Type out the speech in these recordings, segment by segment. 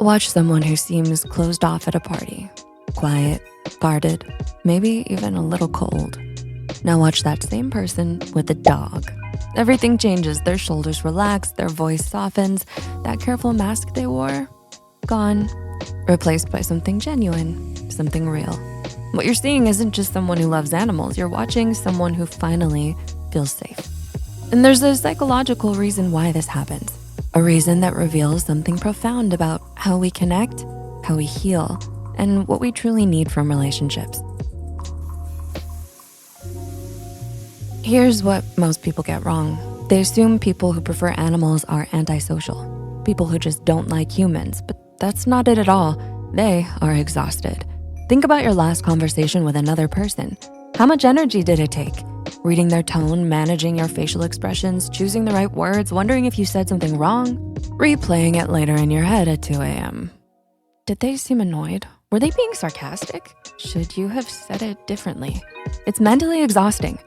Watch someone who seems closed off at a party. Quiet, guarded, maybe even a little cold. Now watch that same person with a dog. Everything changes, their shoulders relax, their voice softens. That careful mask they wore, gone. Replaced by something genuine, something real. What you're seeing isn't just someone who loves animals, you're watching someone who finally feels safe. And there's a psychological reason why this happens. A reason that reveals something profound about how we connect, how we heal, and what we truly need from relationships. Here's what most people get wrong. They assume people who prefer animals are antisocial, people who just don't like humans, but that's not it at all. They are exhausted. Think about your last conversation with another person. How much energy did it take? Reading their tone, managing your facial expressions, choosing the right words, wondering if you said something wrong, replaying it later in your head at 2 a.m. Did they seem annoyed? Were they being sarcastic? Should you have said it differently? It's mentally exhausting.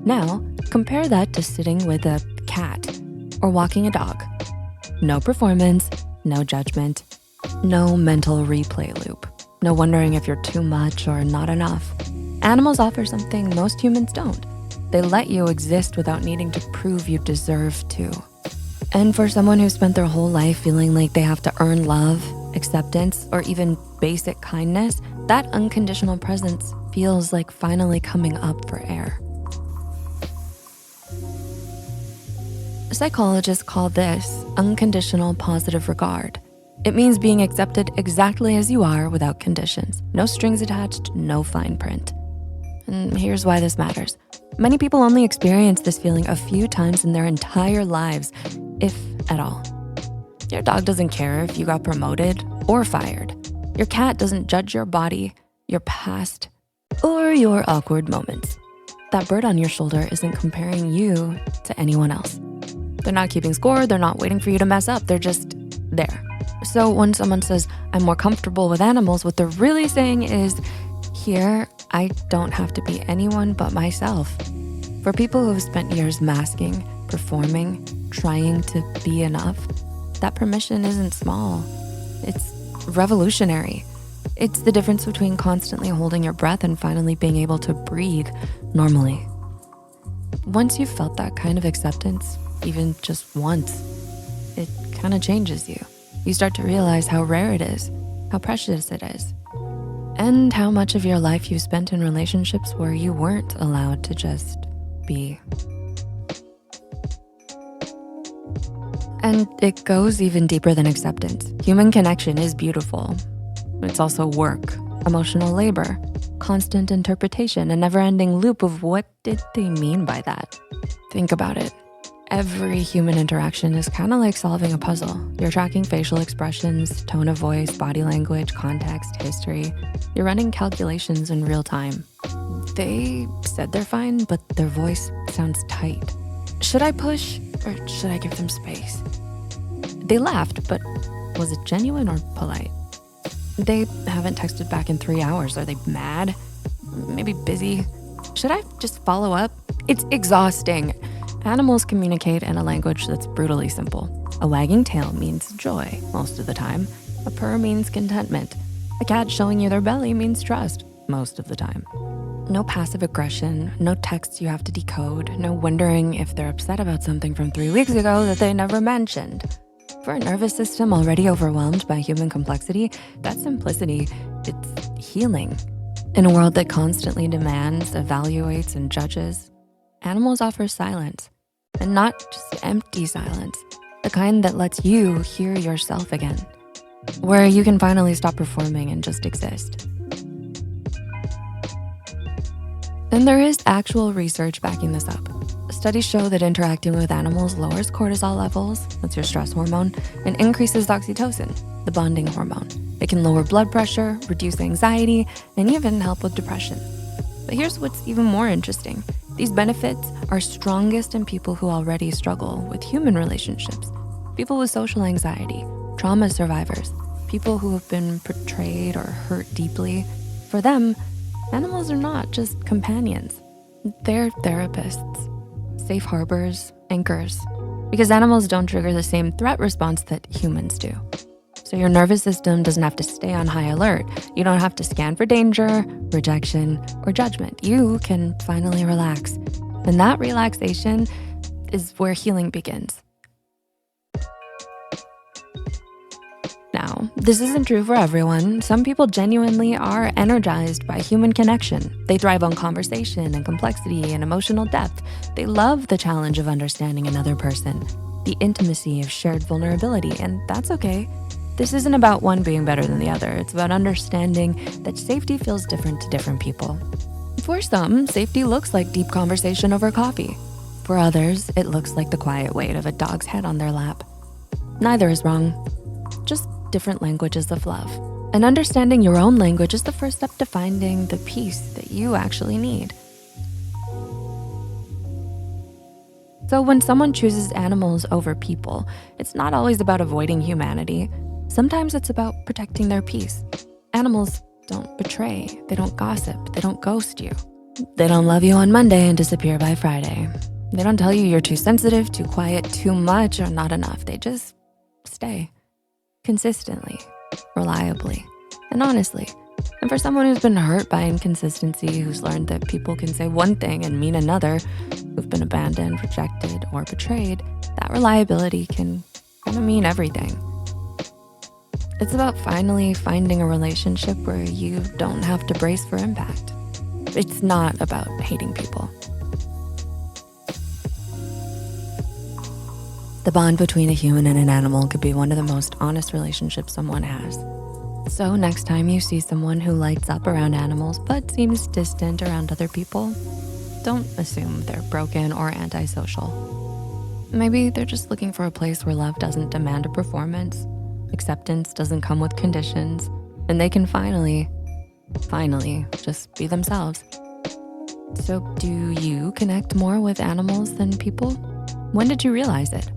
Now, compare that to sitting with a cat or walking a dog. No performance, no judgment, no mental replay loop, no wondering if you're too much or not enough. Animals offer something most humans don't. They let you exist without needing to prove you deserve to. And for someone who spent their whole life feeling like they have to earn love, acceptance, or even basic kindness, that unconditional presence feels like finally coming up for air. Psychologists call this unconditional positive regard. It means being accepted exactly as you are without conditions. No strings attached, no fine print. And here's why this matters. Many people only experience this feeling a few times in their entire lives, if at all. Your dog doesn't care if you got promoted or fired. Your cat doesn't judge your body, your past, or your awkward moments. That bird on your shoulder isn't comparing you to anyone else. They're not keeping score, they're not waiting for you to mess up, they're just there. So when someone says, I'm more comfortable with animals, what they're really saying is, here, I don't have to be anyone but myself. For people who have spent years masking, performing, trying to be enough, that permission isn't small. It's revolutionary. It's the difference between constantly holding your breath and finally being able to breathe normally. Once you've felt that kind of acceptance, even just once, it kind of changes you. You start to realize how rare it is, how precious it is, and how much of your life you spent in relationships where you weren't allowed to just be. And it goes even deeper than acceptance. Human connection is beautiful. It's also work, emotional labor, constant interpretation, a never-ending loop of what did they mean by that? Think about it. Every human interaction is kind of like solving a puzzle. You're tracking facial expressions, tone of voice, body language, context, history. You're running calculations in real time. They said they're fine, but their voice sounds tight. Should I push or should I give them space? They laughed, but was it genuine or polite? They haven't texted back in 3 hours. Are they mad? Maybe busy? Should I just follow up? It's exhausting. Animals communicate in a language that's brutally simple. A wagging tail means joy most of the time. A purr means contentment. A cat showing you their belly means trust most of the time. No passive aggression, no texts you have to decode, no wondering if they're upset about something from 3 weeks ago that they never mentioned. For a nervous system already overwhelmed by human complexity, that simplicity, it's healing. In a world that constantly demands, evaluates, and judges, animals offer silence, and not just empty silence, the kind that lets you hear yourself again, where you can finally stop performing and just exist. And there is actual research backing this up. Studies show that interacting with animals lowers cortisol levels, that's your stress hormone, and increases oxytocin, the bonding hormone. It can lower blood pressure, reduce anxiety, and even help with depression. But here's what's even more interesting. These benefits are strongest in people who already struggle with human relationships, people with social anxiety, trauma survivors, people who have been betrayed or hurt deeply. For them, animals are not just companions. They're therapists, safe harbors, anchors, because animals don't trigger the same threat response that humans do. So your nervous system doesn't have to stay on high alert. You don't have to scan for danger, rejection, or judgment. You can finally relax. And that relaxation is where healing begins. Now, this isn't true for everyone. Some people genuinely are energized by human connection. They thrive on conversation and complexity and emotional depth. They love the challenge of understanding another person, the intimacy of shared vulnerability, and that's okay. This isn't about one being better than the other. It's about understanding that safety feels different to different people. For some, safety looks like deep conversation over coffee. For others, it looks like the quiet weight of a dog's head on their lap. Neither is wrong, just different languages of love. And understanding your own language is the first step to finding the peace that you actually need. So when someone chooses animals over people, it's not always about avoiding humanity. Sometimes it's about protecting their peace. Animals don't betray, they don't gossip, they don't ghost you. They don't love you on Monday and disappear by Friday. They don't tell you you're too sensitive, too quiet, too much, or not enough. They just stay. Consistently, reliably, and honestly. And for someone who's been hurt by inconsistency, who's learned that people can say one thing and mean another, who've been abandoned, rejected, or betrayed, that reliability can kind of mean everything. It's about finally finding a relationship where you don't have to brace for impact. It's not about hating people. The bond between a human and an animal could be one of the most honest relationships someone has. So next time you see someone who lights up around animals but seems distant around other people, don't assume they're broken or antisocial. Maybe they're just looking for a place where love doesn't demand a performance, acceptance doesn't come with conditions, and they can finally just be themselves. So do you connect more with animals than people? When did you realize it?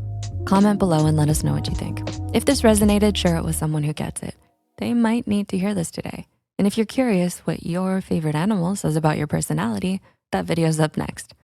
Comment below and let us know what you think. If this resonated, share it with someone who gets it. They might need to hear this today. And if you're curious what your favorite animal says about your personality, that video's up next.